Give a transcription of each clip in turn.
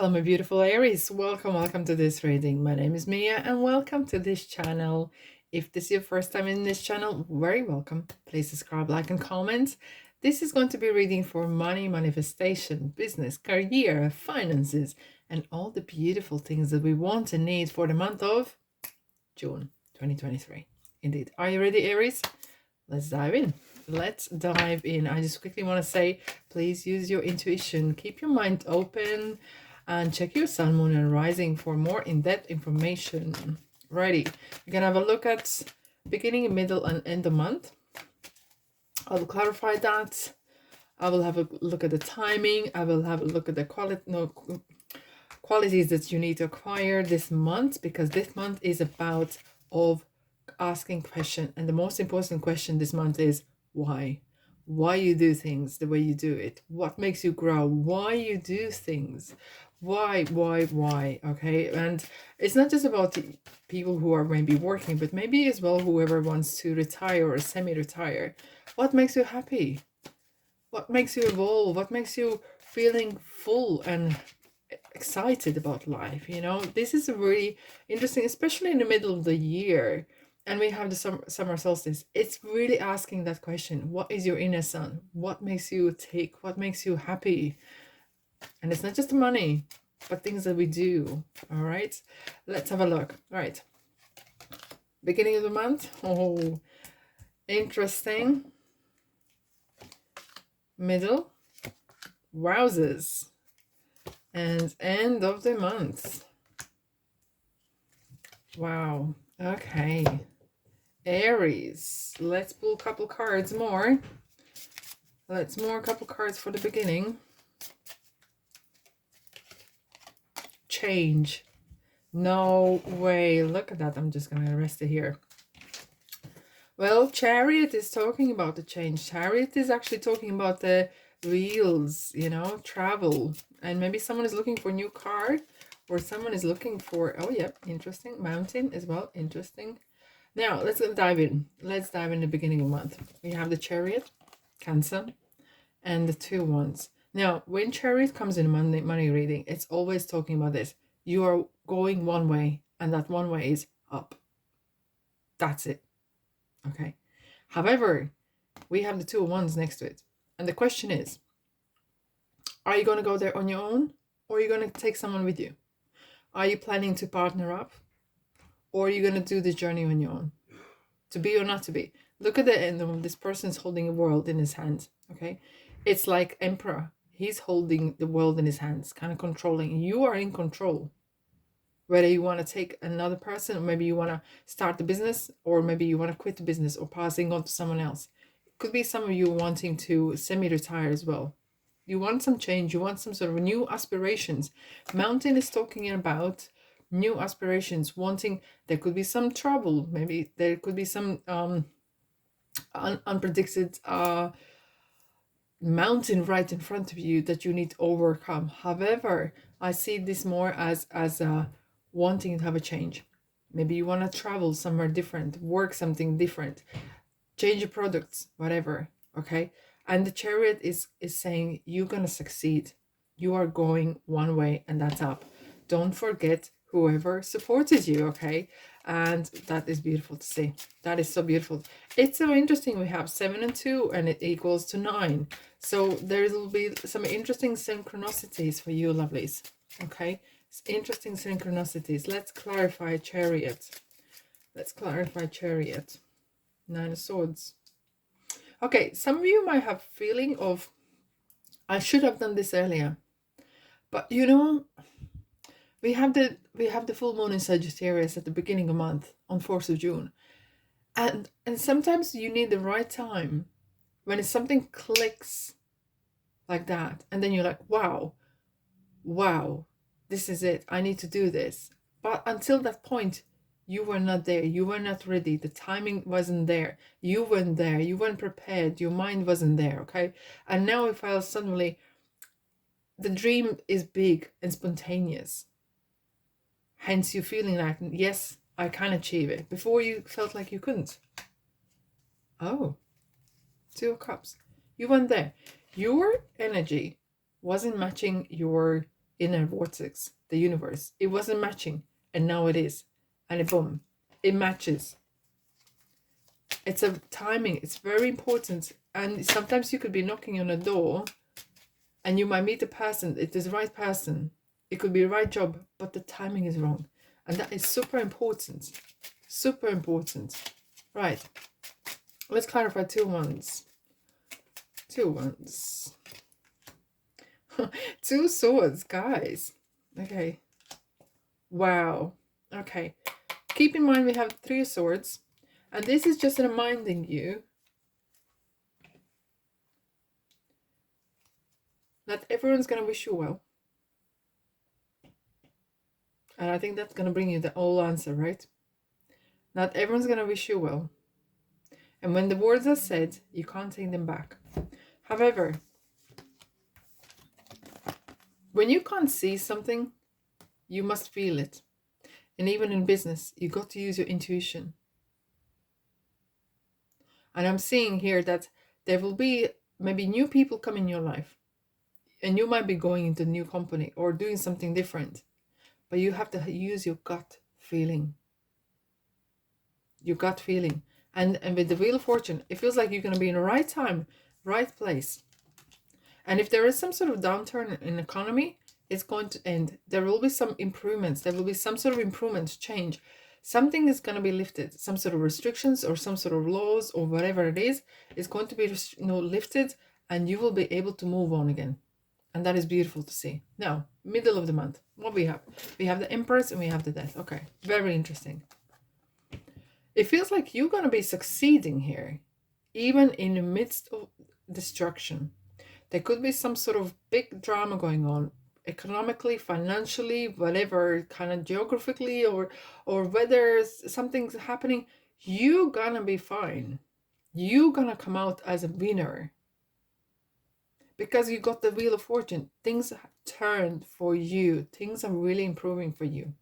Hello, my beautiful Aries. Welcome to this reading. My name is Mia, and welcome to this channel. If this is your first time in this channel, very welcome. Please subscribe, like, and comment. This is going to be reading for money, manifestation, business, career, finances, and all the beautiful things that we want and need for the month of June 2023. Indeed. Are you ready, Aries? Let's dive in. I just quickly want to say, please use your intuition. Keep your mind open and check your sun, moon, and rising for more in-depth information. Righty. We're going to have a look at beginning, middle, and end of month. I will clarify that. I will have a look at the timing. I will have a look at the qualities that you need to acquire this month, because this month is about asking question, and the most important question this month is why you do things the way you do it, what makes you grow, why you do things, why, okay? And it's not just about the people who are maybe working, but maybe as well whoever wants to retire or semi-retire. What makes you happy? What makes you evolve? What makes you feeling full and excited about life? You know, this is really interesting, especially in the middle of the year, and we have the summer solstice. It's really asking that question. What is your inner sun? What makes you tick? What makes you happy? And it's not just the money, but things that we do. All right, let's have a look. All right, beginning of the month. Oh, interesting. Middle, wowzers. And end of the month. Wow. Okay, Aries, let's pull a couple cards more. A couple cards for the beginning. Change. No way. Look at that. I'm just going to rest it here. Well, Chariot is talking about the change. Chariot is actually talking about the wheels, you know, travel. And maybe someone is looking for a new car, or someone is looking for, oh yeah, interesting, mountain as well, interesting. Now, let's dive in. Let's dive in the beginning of the month. We have the Chariot, Cancer, and the 2 Wands. Now, when Chariot comes in money reading, it's always talking about this. You are going one way, and that one way is up. That's it. Okay. However, we have the 2 Wands next to it. And the question is, are you going to go there on your own, or are you going to take someone with you? Are you planning to partner up, or are you going to do this journey on your own? To be or not to be. Look at the end of this person's holding a world in his hands. Okay. It's like Emperor. He's holding the world in his hands, kind of controlling. You are in control. Whether you want to take another person, or maybe you want to start the business, or maybe you want to quit the business or passing on to someone else. It could be some of you wanting to semi-retire as well. You want some change. You want some sort of new aspirations. Mountain is talking about new aspirations, wanting, there could be some trouble. Maybe there could be some unpredicted mountain right in front of you that you need to overcome. However, I see this more as wanting to have a change. Maybe you want to travel somewhere different, work something different, change your products, whatever. Okay. And the Chariot is saying you're gonna succeed. You are going one way, and that's up. Don't forget whoever supported you. Okay. And that is beautiful to see. That is so beautiful. It's so interesting. We have 7 and 2, and it equals to 9. So there will be some interesting synchronicities for you, lovelies. Okay. Interesting synchronicities. Let's clarify Chariot. Let's clarify Chariot. 9 of Swords. Okay, some of you might have feeling of, I should have done this earlier. But you know, we have the full moon in Sagittarius at the beginning of the month on 4th of June. And sometimes you need the right time when something clicks like that, and then you're like, wow, this is it. I need to do this. But until that point, you were not there. You were not ready. The timing wasn't there. You weren't there. You weren't prepared. Your mind wasn't there. Okay. And now if I suddenly, the dream is big and spontaneous. Hence you feeling like, yes, I can achieve it. Before you felt like you couldn't. Oh, 2 of Cups. You weren't there. Your energy wasn't matching your inner vortex, the universe. It wasn't matching, and now it is. And boom, it matches. It's a timing. It's very important. And sometimes you could be knocking on a door and you might meet a person. It is the right person. It could be the right job, but the timing is wrong. And that is super important. Super important. Right. Let's clarify 2 ones. 2 ones. 2 swords, guys. Okay. Wow. Okay. Keep in mind we have 3 swords. And this is just reminding you that everyone's going to wish you well. And I think that's going to bring you the whole answer, right? Not everyone's going to wish you well. And when the words are said, you can't take them back. However, when you can't see something, you must feel it. And even in business, you got to use your intuition. And I'm seeing here that there will be maybe new people come in your life. And you might be going into a new company or doing something different. But you have to use your gut feeling. Your gut feeling. And with the Wheel of Fortune, it feels like you're going to be in the right time, right place. And if there is some sort of downturn in the economy, it's going to end. There will be some improvements. There will be some sort of improvements, change. Something is going to be lifted. Some sort of restrictions or some sort of laws or whatever it is going to be lifted, and you will be able to move on again. And that is beautiful to see. Now, middle of the month, what we have? We have the Empress and we have the Death. Okay, very interesting. It feels like you're going to be succeeding here, even in the midst of destruction. There could be some sort of big drama going on, economically, financially, whatever, kind of geographically, or whether something's happening. You're going to be fine. You're going to come out as a winner. Because you got the Wheel of Fortune. Things have turned for you. Things are really improving for you.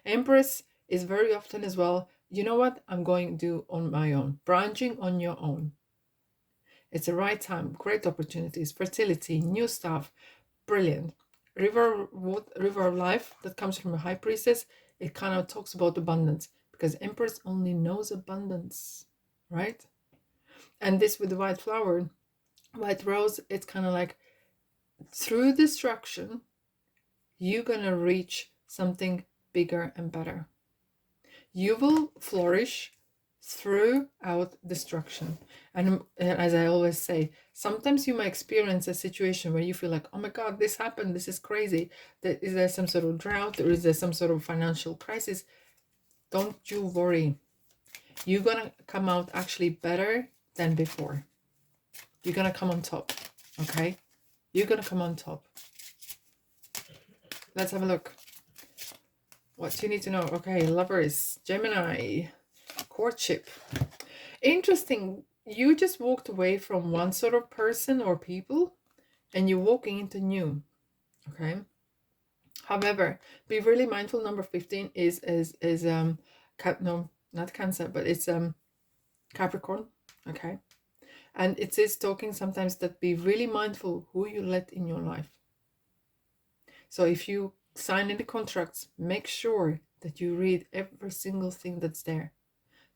Empress is very often as well, you know what, I'm going to do on my own. Branching on your own. It's the right time. Great opportunities. Fertility. New stuff. Brilliant. River of Life that comes from a High Priestess. It kind of talks about abundance. Because Empress only knows abundance. Right? And this with the white flower. White rose, it's kind of like through destruction, you're gonna reach something bigger and better. You will flourish throughout destruction. And as I always say, sometimes you might experience a situation where you feel like, oh my God, this happened, this is crazy. Is there some sort of drought or is there some sort of financial crisis? Don't you worry. You're gonna come out actually better than before. You're going to come on top, okay? You're going to come on top. Let's have a look. What do you need to know? Okay, Lovers, Gemini, courtship. Interesting. You just walked away from one sort of person or people and you're walking into new, okay? However, be really mindful. Number 15 is no, not Cancer, but it's Capricorn, okay? And it is talking sometimes that be really mindful who you let in your life. So if you sign any contracts, make sure that you read every single thing that's there.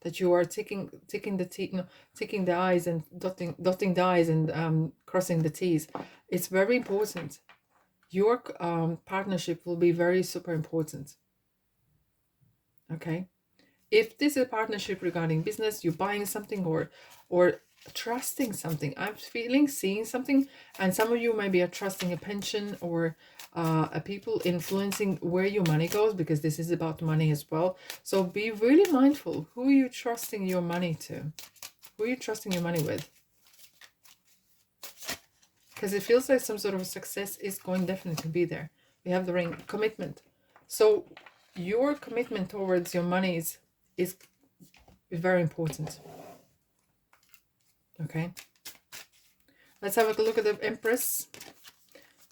That you are ticking the I's and dotting the I's and crossing the T's. It's very important. Your partnership will be very super important. Okay? If this is a partnership regarding business, you're buying something or trusting something. I'm seeing something, and some of you maybe are trusting a pension or a people influencing where your money goes, because this is about money as well. So be really mindful. Who are you trusting your money to? Who are you trusting your money with? Because it feels like some sort of success is going definitely to be there. We have the ring, commitment. So your commitment towards your money is very important. Okay, let's have a look at the Empress.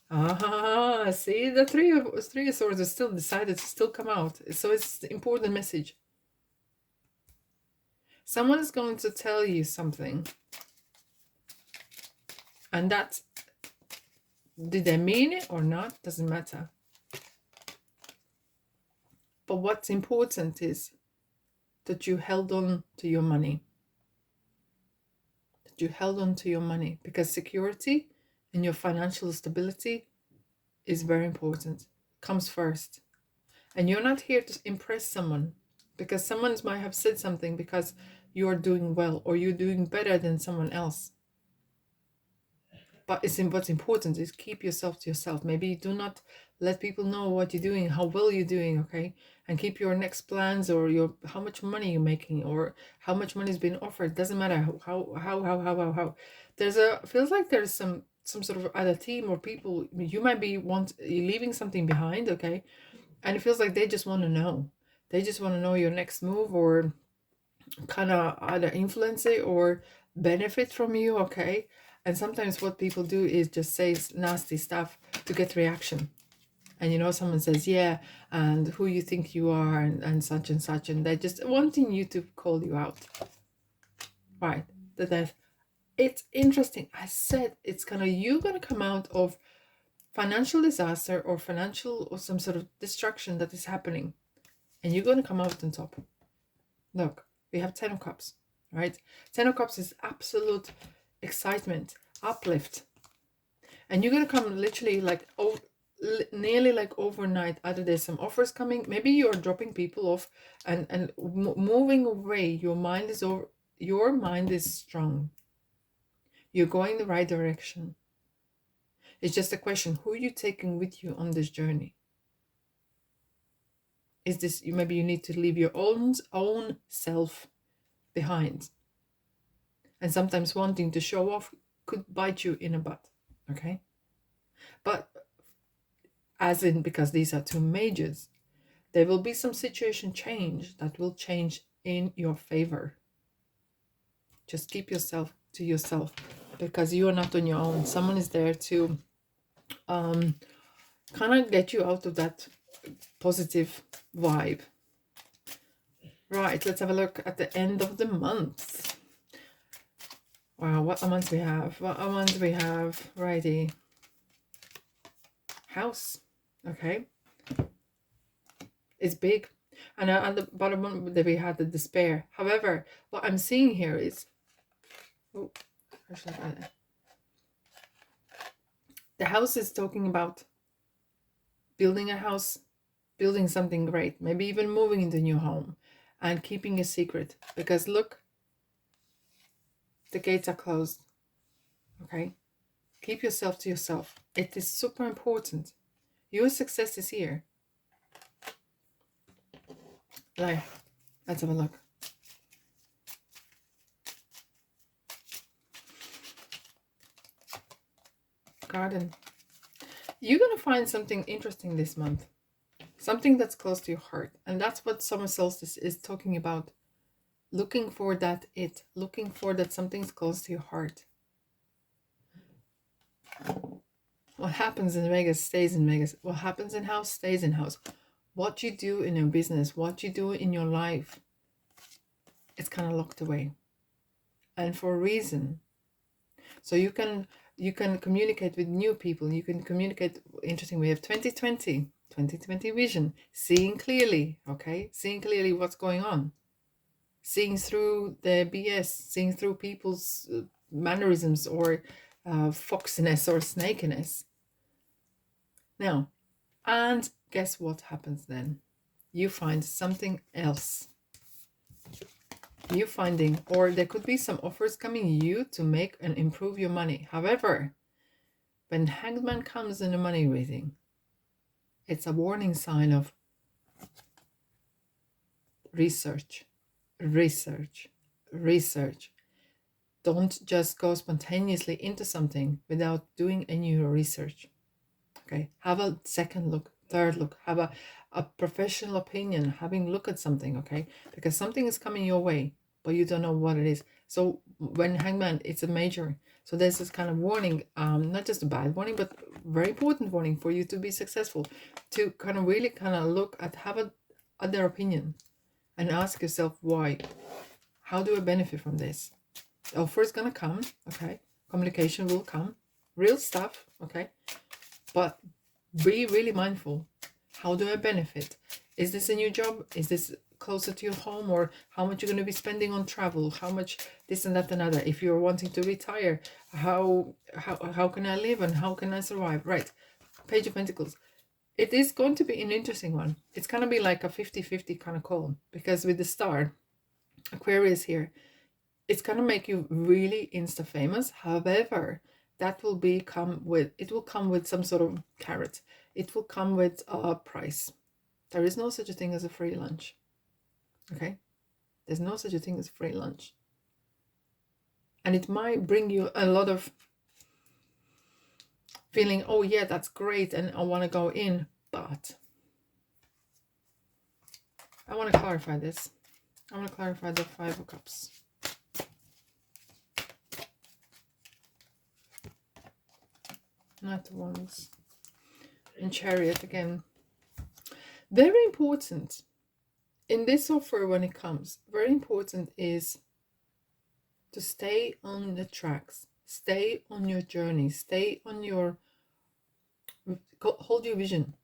See, the three of swords is still decided to still come out. So it's an important message. Someone is going to tell you something, and that Did they mean it or not? Doesn't matter. But what's important is that you held on to your money. That you held on to your money, because security and your financial stability is very important. Comes first. And you're not here to impress someone, because someone might have said something because you're doing well or you're doing better than someone else. But what's important is keep yourself to yourself. Maybe do not let people know what you're doing, how well you're doing, okay? And keep your next plans, or your how much money you're making, or how much money is being offered. Doesn't matter how. Feels like there's some sort of other team or people. You might be leaving something behind, okay? And it feels like they just want to know. They just want to know your next move, or kind of either influence it or benefit from you, okay? And sometimes what people do is just say nasty stuff to get reaction. And someone says, yeah, and who you think you are, and such, and they're just wanting you to call you out. Right. It's interesting. I said you're gonna come out of financial disaster or some sort of destruction that is happening. And you're gonna come out on top. Look, we have 10 of Cups, right? 10 of Cups is absolute excitement, uplift. And you're going to come literally nearly like overnight. Either there's some offers coming, maybe you're dropping people off and moving away. Your mind is strong. You're going the right direction. It's just a question, who are you taking with you on this journey? Is this, maybe you need to leave your own self behind. And sometimes wanting to show off could bite you in the butt, okay? But because these are two majors, there will be some situation change that will change in your favor. Just keep yourself to yourself, because you are not on your own. Someone is there to kind of get you out of that positive vibe. Right, let's have a look at the end of the month. Wow, what a month we have. Righty. House. Okay. It's big. And at the bottom that we had the despair. However, what I'm seeing here is... Oh, the house is talking about building a house, building something great. Maybe even moving into a new home. And keeping a secret. Because look, the gates are closed. Okay? Keep yourself to yourself. It is super important. Your success is here. Life. Let's have a look. Garden. You're going to find something interesting this month. Something that's close to your heart. And that's what summer solstice is talking about. Looking for that looking for that something's close to your heart. What happens in Vegas stays in Vegas. What happens in house stays in house. What you do in your business, what you do in your life, it's kind of locked away. And for a reason. So you can communicate with new people. You can communicate. Interesting. We have 2020 vision. Seeing clearly. Okay. Seeing clearly what's going on. Seeing through the BS. Seeing through people's mannerisms or foxiness or snakiness. Now, and guess what happens then? You find something else. You're finding, or there could be some offers coming you to make and improve your money. However, when Hangman comes in a money reading, it's a warning sign of research. Don't just go spontaneously into something without doing any research. Okay, have a second look, third look, have a professional opinion, having look at something, okay? Because something is coming your way, but you don't know what it is. So when Hangman, it's a major. So there's this kind of warning, not just a bad warning, but very important warning for you to be successful, to kind of really kind of look at, have other opinion and ask yourself why. How do I benefit from this? The offer is going to come, okay? Communication will come. Real stuff, okay? But be really mindful. How do I benefit? Is this a new job? Is this closer to your home? Or how much you're going to be spending on travel? How much this and that and other? If you're wanting to retire, how can I live and how can I survive? Right. Page of Pentacles. It is going to be an interesting one. It's going to be like a 50-50 kind of call, because with the star, Aquarius here, it's going to make you really insta famous. However, that will come with some sort of carrot. It will come with a price. There is no such a thing as a free lunch. Okay? There's no such a thing as free lunch. And it might bring you a lot of feeling, oh yeah, that's great, and I want to go in, but I want to clarify this. I want to clarify the Five of Cups. Knight of Wands. And Chariot again. Very important in this offer when it comes, very important is to stay on the tracks, stay on your journey, stay on your, hold your vision.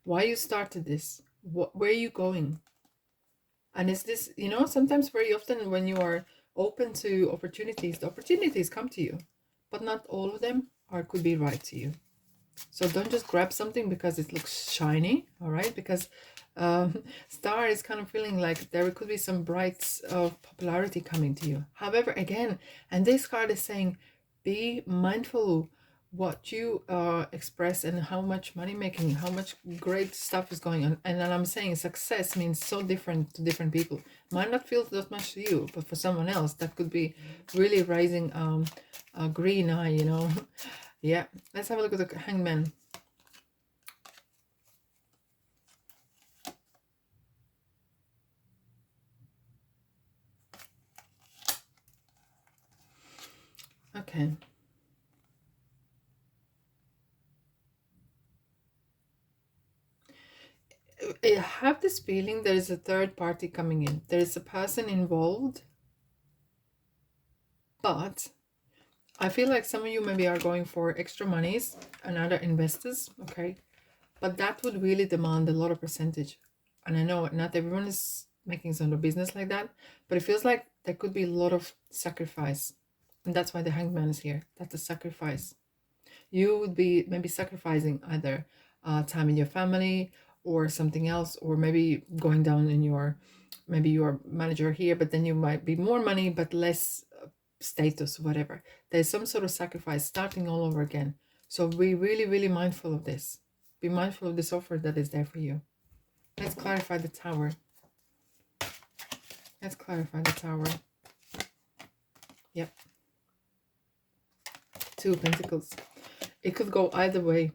Why you started this, where are you going? And is this, you know, sometimes very often when you are open to opportunities, the opportunities come to you, but not all of them could be right to you. So don't just grab something because it looks shiny, all right? Because Star is kind of feeling like there could be some brights of popularity coming to you. However, again, and this card is saying, be mindful what you express and how much money making, how much great stuff is going on. And then I'm saying success means so different to different people. Might not feel that much to you, but for someone else, that could be really raising a green eye, you know. Yeah, let's have a look at the Hangman. Okay. I have this feeling there is a third party coming in. There is a person involved, but I feel like some of you maybe are going for extra monies and other investors, okay? But that would really demand a lot of percentage. And I know not everyone is making some of business like that, but it feels like there could be a lot of sacrifice. And that's why the Hangman is here. That's a sacrifice. You would be maybe sacrificing either time in your family or something else, or maybe going down in your, maybe you're manager here, but then you might be more money but less status, whatever. There's some sort of sacrifice starting all over again. So be really, really mindful of this. Be mindful of this offer that is there for you. Let's clarify the Tower. Let's clarify the Tower. Yep. Two of Pentacles. It could go either way.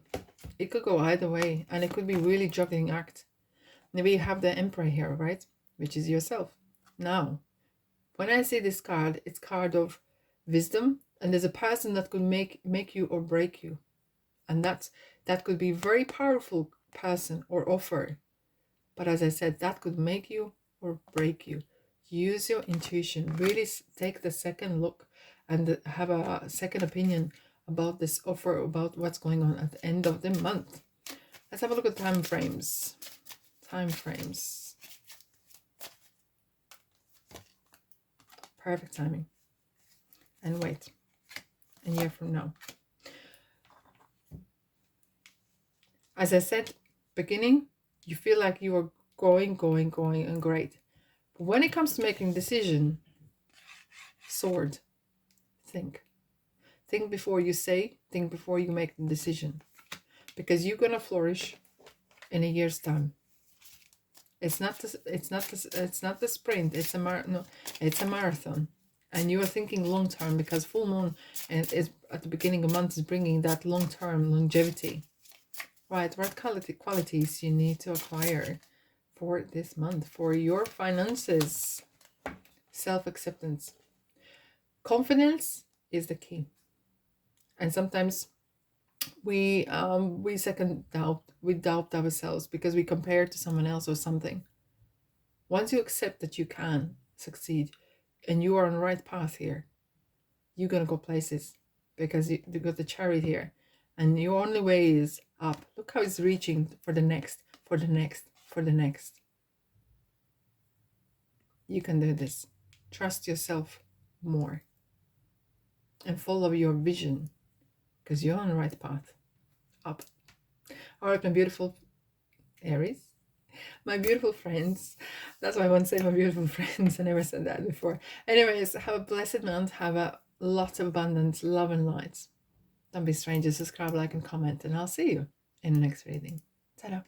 It could go either way. And it could be really juggling act. Maybe you have the Emperor here, right? Which is yourself. Now, when I see this card, it's card of wisdom. And there's a person that could make you or break you. And that could be a very powerful person or offer. But as I said, that could make you or break you. Use your intuition. Really take the second look and have a second opinion about this offer, about what's going on at the end of the month. Let's have a look at time frames. Time frames. Perfect timing. And wait. A year from now. As I said, beginning, you feel like you are going and great. But when it comes to making decision, sword, think. Think before you say, think before you make the decision. Because you're gonna flourish in a year's time. It's not the sprint, it's a marathon. And you are thinking long term, because full moon is at the beginning of the month is bringing that long term longevity. Right, what qualities you need to acquire for this month, for your finances? Self-acceptance. Confidence is the key. And sometimes we doubt ourselves because we compare to someone else or something. Once you accept that you can succeed and you are on the right path here, you're gonna go places, because you got the Chariot here. And your only way is up. Look how it's reaching for the next, for the next, for the next. You can do this. Trust yourself more. And follow your vision. Because you're on the right path. Up. All right, my beautiful Aries. My beautiful friends. That's why I want to say my beautiful friends. I never said that before. Anyways, have a blessed month. Have a lot of abundance, love and light. Don't be strangers. Subscribe, like, and comment. And I'll see you in the next reading. Ta-da.